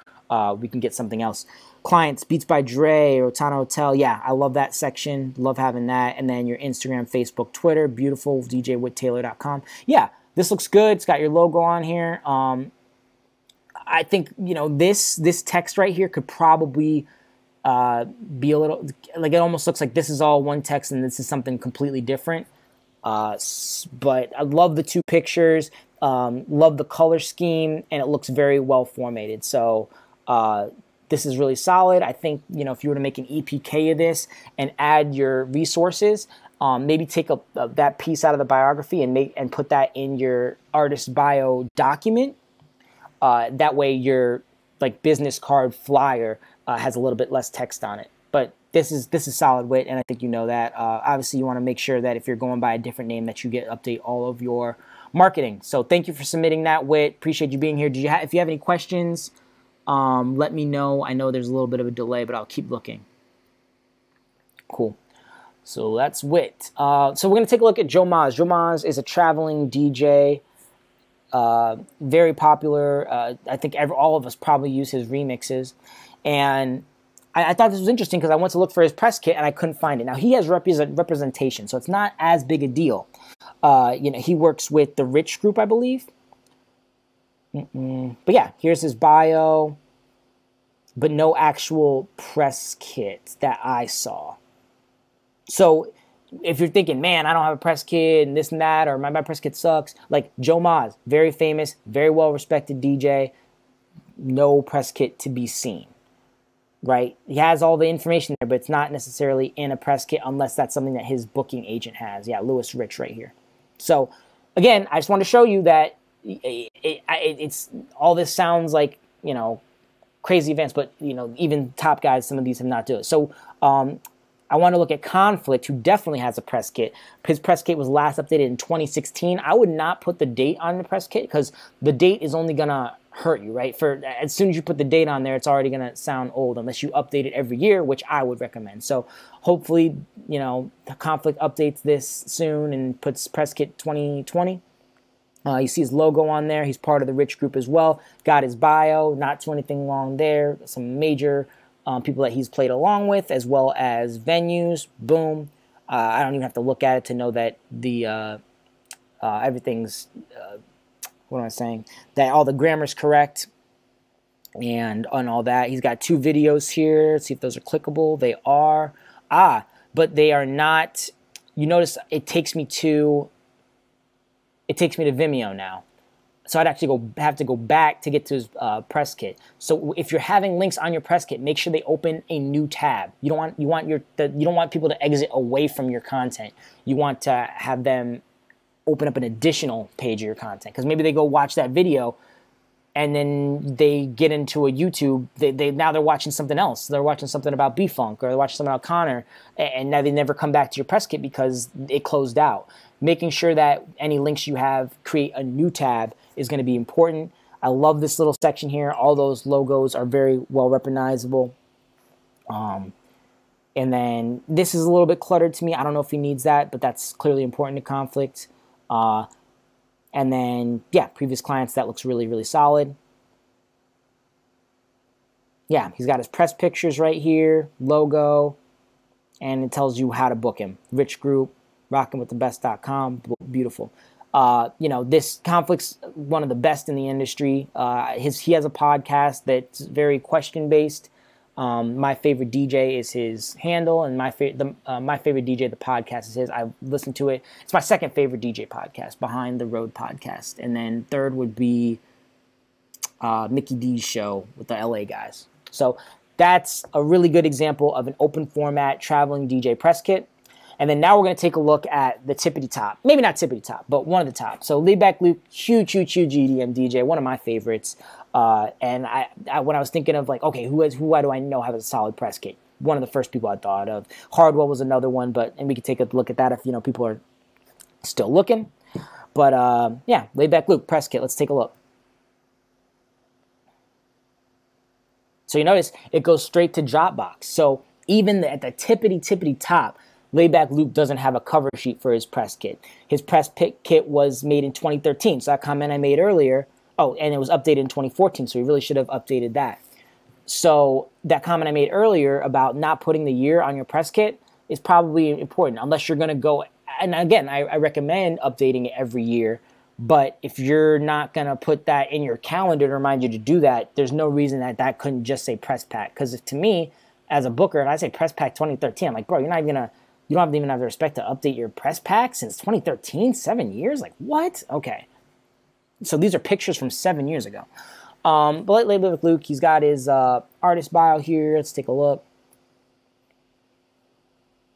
[SPEAKER 1] we can get something else. Clients, Beats by Dre, Rotana Hotel. Yeah, I love that section. Love having that. And then your Instagram, Facebook, Twitter. Beautiful. DJWhitTaylor.com. Yeah, this looks good. It's got your logo on here. I think, this text right here could probably be a little, it almost looks like this is all one text and this is something completely different. But I love the two pictures. Love the color scheme, and it looks very well formatted. So, this is really solid. I think, if you were to make an EPK of this and add your resources, maybe take that piece out of the biography and put that in your artist bio document. That way you're like business card flyer has a little bit less text on it. But this is solid wit, and I think you know that. Obviously, you want to make sure that if you're going by a different name, that you update all of your marketing. So thank you for submitting that, Wit. Appreciate you being here. If you have any questions, let me know. I know there's a little bit of a delay, but I'll keep looking. Cool. So that's Wit. So we're going to take a look at Joe Maz. Joe Maz is a traveling DJ, very popular. I think all of us probably use his remixes. And I thought this was interesting because I went to look for his press kit and I couldn't find it. Now, he has representation, so it's not as big a deal. He works with the Rich Group, I believe. But yeah, here's his bio, but no actual press kit that I saw. So if you're thinking, man, I don't have a press kit and this and that, or my press kit sucks, like Joe Maz, very famous, very well-respected DJ, no press kit to be seen. Right? He has all the information there, but it's not necessarily in a press kit unless that's something that his booking agent has. Yeah, Lewis Rich right here. So, again, I just want to show you that it's all this sounds like, crazy events, but, even top guys, some of these have not done it. So, I want to look at Conflict, who definitely has a press kit. His press kit was last updated in 2016. I would not put the date on the press kit because the date is only going to hurt you, right? As soon as you put the date on there, it's already going to sound old unless you update it every year, which I would recommend. So hopefully, the Conflict updates this soon and puts press kit 2020. You see his logo on there. He's part of the Rich Group as well. Got his bio, not too anything long there. Some major people that he's played along with, as well as venues. Boom. I don't even have to look at it to know that the everything's... what am I saying? That all the grammar's correct and on all that. He's got 2 videos here. Let's see if those are clickable. They are. But they are not. You notice it takes me to Vimeo now. So I'd actually have to go back to get to his press kit. So if you're having links on your press kit, make sure they open a new tab. You don't want people to exit away from your content. You want to have them open up an additional page of your content, because maybe they go watch that video and then they get into a YouTube. Now they're watching something else. They're watching something about B-Funk, or they're watching something about Connor, and now they never come back to your press kit because it closed out. Making sure that any links you have create a new tab is going to be important. I love this little section here. All those logos are very well recognizable. And then this is a little bit cluttered to me. I don't know if he needs that, but that's clearly important to Conflict. And then, yeah, previous clients, that looks really, really solid. Yeah, he's got his press pictures right here, logo, and it tells you how to book him. Rich Group, rockinwiththebest.com, beautiful. This Conflict's one of the best in the industry. He has a podcast that's very question-based. My favorite DJ is his handle, and my favorite DJ, the podcast, is his. I listened to it. It's my second favorite DJ podcast, behind the Road podcast, and then third would be Mickey D's show with the LA guys. So that's a really good example of an open format traveling DJ press kit. And then now we're going to take a look at the tippity top. Maybe not tippity top, but one of the top. So Laidback Luke, huge EDM DJ, one of my favorites. And when I was thinking of okay, who do I know have a solid press kit? One of the first people I thought of. Hardwell was another one, and we could take a look at that if people are still looking. But yeah, Laidback Luke press kit. Let's take a look. So you notice it goes straight to Dropbox. So even at the tippity top, Laidback Luke doesn't have a cover sheet for his press kit. His press kit was made in 2013. So that comment I made earlier. Oh, and it was updated in 2014, so we really should have updated that. So that comment I made earlier about not putting the year on your press kit is probably important, unless you're going to go, and again, I recommend updating it every year, but if you're not going to put that in your calendar to remind you to do that, there's no reason that couldn't just say press pack, because to me, as a booker, if I say press pack 2013, I'm like, bro, you don't even have the respect to update your press pack since 2013, 7 years? Like, what? Okay. So these are pictures from 7 years ago. But like Laidback Luke, he's got his artist bio here. Let's take a look.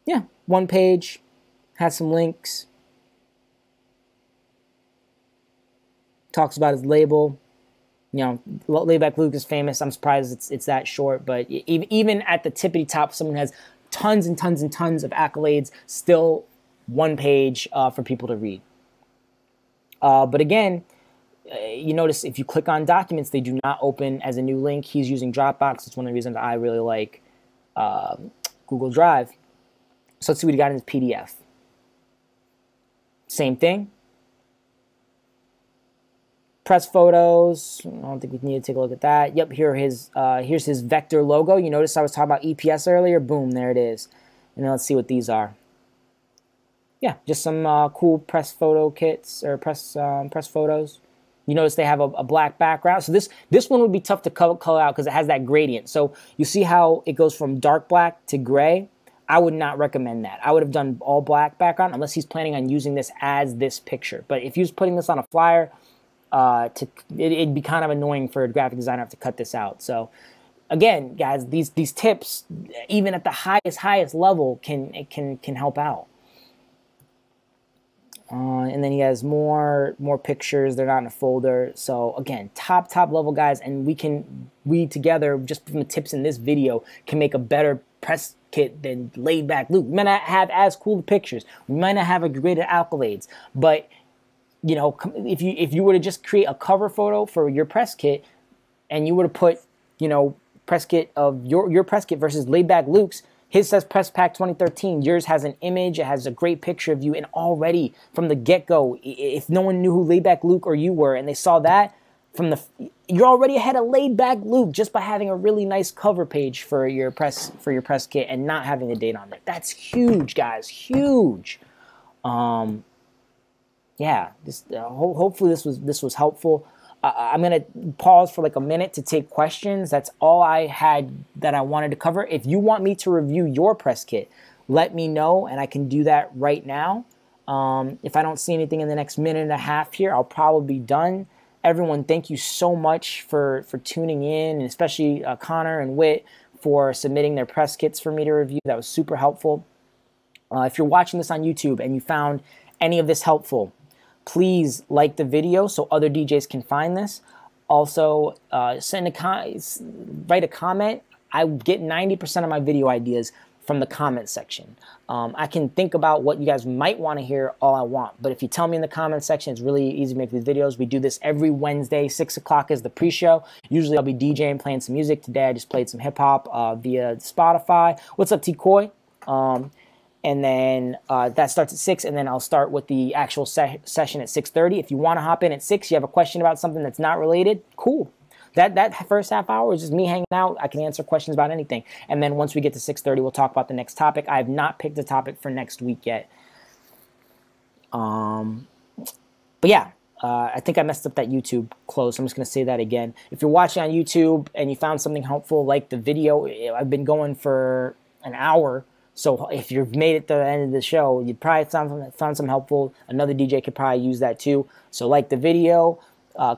[SPEAKER 1] Yeah, one page. Has some links. Talks about his label. you know, Layback Luke is famous. I'm surprised it's that short, but even at the tippity top, someone has tons and tons and tons of accolades, still one page for people to read. But again, you notice if you click on documents, they do not open as a new link. He's using Dropbox. It's one of the reasons I really like Google Drive. So let's see what he got in his PDF. Same thing. Press photos. I don't think we need to take a look at that. Yep, here's his vector logo. You notice I was talking about EPS earlier. Boom, there it is. And then let's see what these are. Yeah, just some cool press photo kits or press photos. You notice they have a black background. So this one would be tough to color out because it has that gradient. So you see how it goes from dark black to gray? I would not recommend that. I would have done all black background unless he's planning on using this as this picture. But if he was putting this on a flyer, it'd be kind of annoying for a graphic designer to have to cut this out. So again, guys, these tips, even at the highest level, can help out. And then he has more pictures. They're not in a folder. So again, top level guys, and we together, just from the tips in this video, can make a better press kit than Laid Back Luke. We might not have as cool pictures. We might not have a great accolades, but you know, if you were to just create a cover photo for your press kit, and you were to put, you know, press kit of your press kit versus Laid Back Luke's. His says Press Pack 2013. Yours has an image. It has a great picture of you. And already from the get-go, if no one knew who Laid Back Luke or you were, and they saw that, you're already ahead of Laid Back Luke just by having a really nice cover page for your press kit and not having the date on it. That's huge, guys. Huge. Yeah. Hopefully this was helpful. I'm going to pause for like a minute to take questions. That's all I had that I wanted to cover. If you want me to review your press kit, let me know, and I can do that right now. If I don't see anything in the next minute and a half here, I'll probably be done. Everyone, thank you so much for tuning in, and especially Connor and Whit for submitting their press kits for me to review. That was super helpful. If you're watching this on YouTube and you found any of this helpful, please like the video so other DJs can find this. Also, write a comment. I get 90% of my video ideas from the comment section. I can think about what you guys might want to hear all I want, but if you tell me in the comment section, it's really easy to make these videos. We do this every Wednesday. 6 o'clock is the pre-show. Usually I'll be DJing, playing some music. Today I just played some hip-hop via Spotify. What's up, T-Coy? And then that starts at 6, and then I'll start with the actual session at 6:30. If you want to hop in at 6, you have a question about something that's not related, cool. That first half hour is just me hanging out. I can answer questions about anything. And then once we get to 6:30, we'll talk about the next topic. I have not picked a topic for next week yet. But yeah, I think I messed up that YouTube close. I'm just going to say that again. If you're watching on YouTube and you found something helpful, like the video, I've been going for an hour. So if you've made it to the end of the show, you probably found some helpful. Another DJ could probably use that too. So like the video,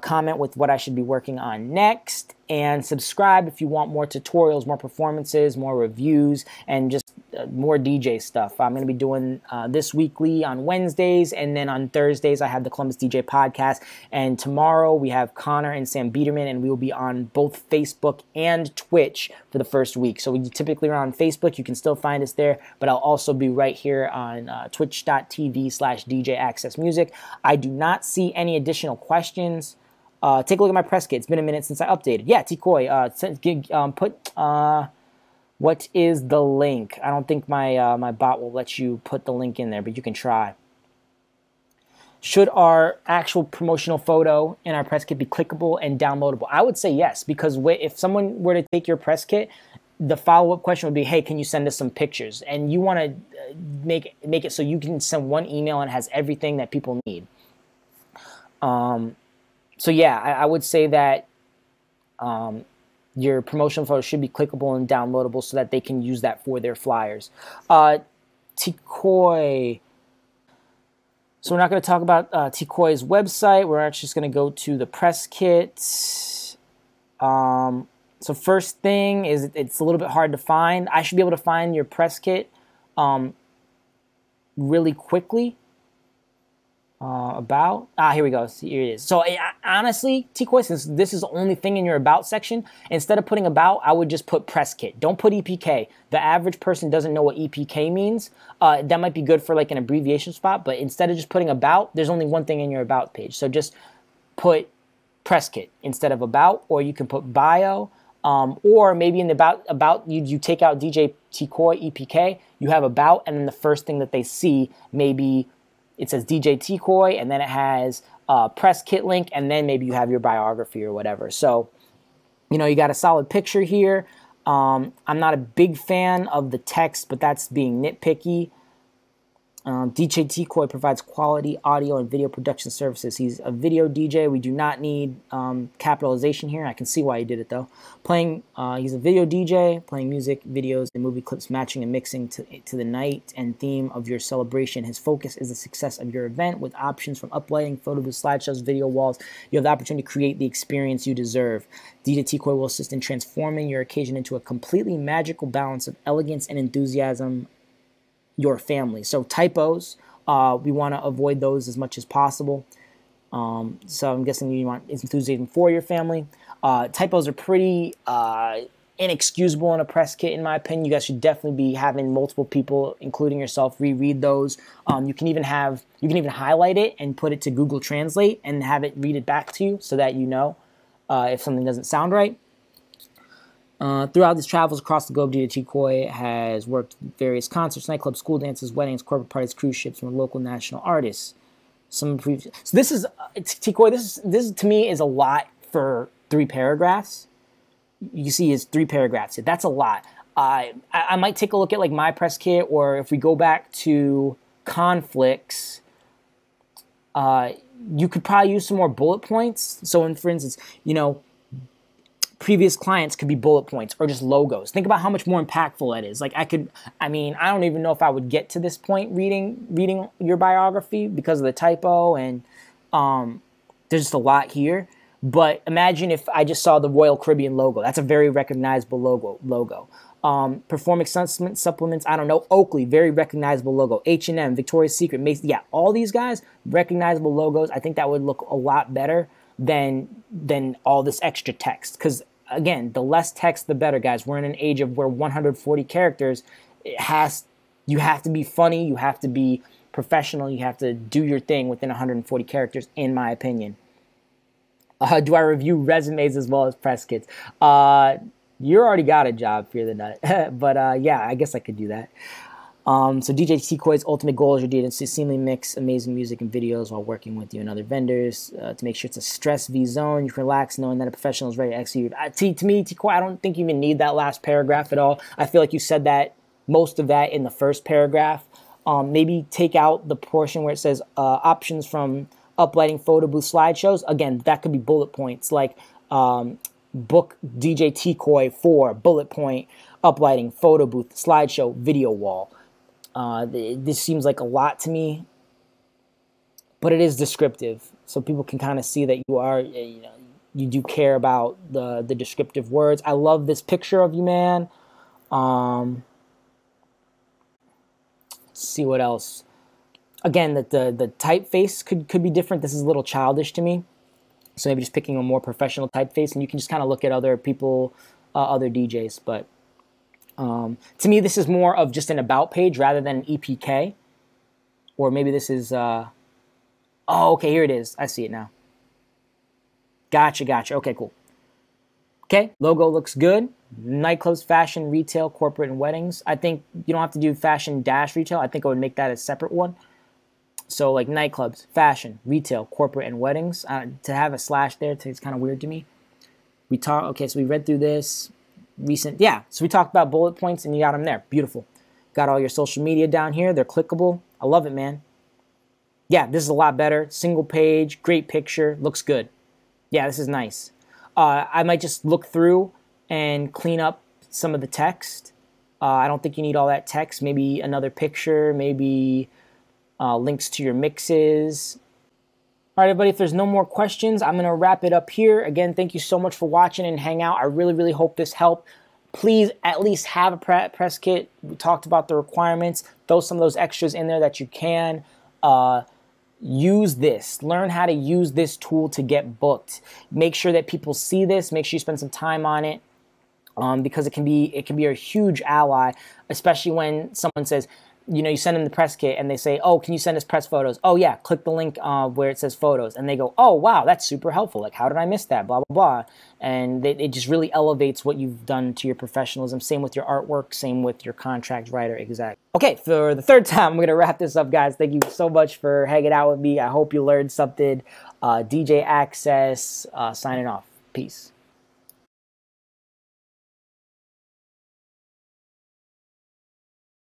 [SPEAKER 1] comment with what I should be working on next, and subscribe if you want more tutorials, more performances, more reviews, and just more DJ stuff. I'm going to be doing this weekly on Wednesdays, and then on Thursdays I have the Columbus DJ podcast, and tomorrow we have Connor and Sam Biederman, and we will be on both Facebook and Twitch for the first week. So we typically are on Facebook. You can still find us there, but I'll also be right here on twitch.tv/DJAXCESSMUSIC. I do not see any additional questions. Take a look at my press kit. It's been a minute since I updated. Yeah, T-Coy, what is the link? I don't think my bot will let you put the link in there, but you can try. Should our actual promotional photo in our press kit be clickable and downloadable? I would say yes, because if someone were to take your press kit, the follow-up question would be, hey, can you send us some pictures? And you want to make it so you can send one email and it has everything that people need. So yeah, I would say that your promotional photo should be clickable and downloadable so that they can use that for their flyers. T-Coy. So we're not going to talk about T-Coy's website. We're actually just going to go to the press kit. So first thing is it's a little bit hard to find. I should be able to find your press kit really quickly. About. Here we go. See, here it is. So honestly, T-Koi, since this is the only thing in your about section, instead of putting about, I would just put press kit. Don't put EPK. The average person doesn't know what EPK means. That might be good for like an abbreviation spot, but instead of just putting about, there's only one thing in your about page. So just put press kit instead of about, or you can put bio, or maybe in the about you take out DJ T-Koi EPK, you have about, and then the first thing that they see, maybe it says DJ T-Koi, and then it has press kit link, and then maybe you have your biography or whatever. So, you know, you got a solid picture here. I'm not a big fan of the text, but that's being nitpicky. DJ T-Koi provides quality audio and video production services. He's a video DJ. We do not need capitalization here. I can see why he did it though. He's a video DJ, playing music, videos, and movie clips, matching and mixing to the night and theme of your celebration. His focus is the success of your event with options from uplighting, photo booths, slideshows, video walls. You have the opportunity to create the experience you deserve. DJ T-Koi will assist in transforming your occasion into a completely magical balance of elegance and enthusiasm. Your family. So typos, we want to avoid those as much as possible. So I'm guessing you want enthusiasm for your family. Typos are pretty inexcusable in a press kit, in my opinion. You guys should definitely be having multiple people, including yourself, reread those. You can even highlight it and put it to Google Translate and have it read it back to you so that you know if something doesn't sound right. Throughout his travels across the globe, DJ T-Koi has worked at various concerts, nightclubs, school dances, weddings, corporate parties, cruise ships, and local national artists. So this is T-Koi. This to me is a lot for 3 paragraphs. You see, his 3 paragraphs. That's a lot. I might take a look at like my press kit, or if we go back to conflicts, you could probably use some more bullet points. So, for instance, you know, previous clients could be bullet points or just logos. Think about how much more impactful that is. Like I don't even know if I would get to this point reading your biography because of the typo, and there's just a lot here. But imagine if I just saw the Royal Caribbean logo. That's a very recognizable logo. Performance supplements, I don't know, Oakley, very recognizable logo. H&M, Victoria's Secret, Macy's, yeah, all these guys, recognizable logos. I think that would look a lot better than all this extra text. Because again, the less text, the better, guys. We're in an age of where 140 characters, you have to be funny, you have to be professional, you have to do your thing within 140 characters, in my opinion. Do I review resumes as well as press kits? You already got a job, fear the nut. But yeah, I guess I could do that. So DJ T-Koi's ultimate goal is your DJ to seamlessly mix amazing music and videos while working with you and other vendors to make sure it's a stress-free zone. You can relax knowing that a professional is ready to execute. To me, T-Koi, I don't think you even need that last paragraph at all. I feel like you said that, most of that in the first paragraph. Maybe take out the portion where it says options from uplighting, photo booth, slideshows. Again, that could be bullet points like book DJ T-Koi for bullet point, uplighting, photo booth, slideshow, video wall. This seems like a lot to me, but it is descriptive, so people can kind of see that you are, you do care about the descriptive words. I love this picture of you, man. Let's see what else. Again, that the typeface could be different. This is a little childish to me, so maybe just picking a more professional typeface, and you can just kind of look at other people, other DJs, but. To me, this is more of just an about page rather than an EPK. Or maybe this is, oh, okay, here it is. I see it now. Gotcha. Okay, cool. Okay, logo looks good. Nightclubs, fashion, retail, corporate, and weddings. I think you don't have to do fashion dash retail. I think I would make that a separate one. So like nightclubs, fashion, retail, corporate, and weddings. To have a slash there, it's kind of weird to me. Okay, so we read through this. So we talked about bullet points and you got them there. Beautiful. Got all your social media down here. They're clickable. I love it, man. Yeah, this is a lot better. Single page, great picture, looks good. Yeah, this is nice. I might just look through and clean up some of the text. I don't think you need all that text. Maybe another picture, maybe links to your mixes. All right, everybody, if there's no more questions, I'm going to wrap it up here. Again, thank you so much for watching and hang out. I really, really hope this helped. Please at least have a press kit. We talked about the requirements. Throw some of those extras in there that you can. use this. Learn how to use this tool to get booked. Make sure that people see this. Make sure you spend some time on it, because it can be a huge ally, especially when someone says, you know, you send them the press kit and they say, oh, can you send us press photos? Oh yeah, click the link where it says photos, and they go, oh wow, that's super helpful. Like, how did I miss that? Blah blah blah. And it just really elevates what you've done to your professionalism. Same with your artwork. Same with your contract writer. Exactly. Okay, for the third time, I'm gonna wrap this up, guys. Thank you so much for hanging out with me. I hope you learned something. DJ Access signing off. Peace.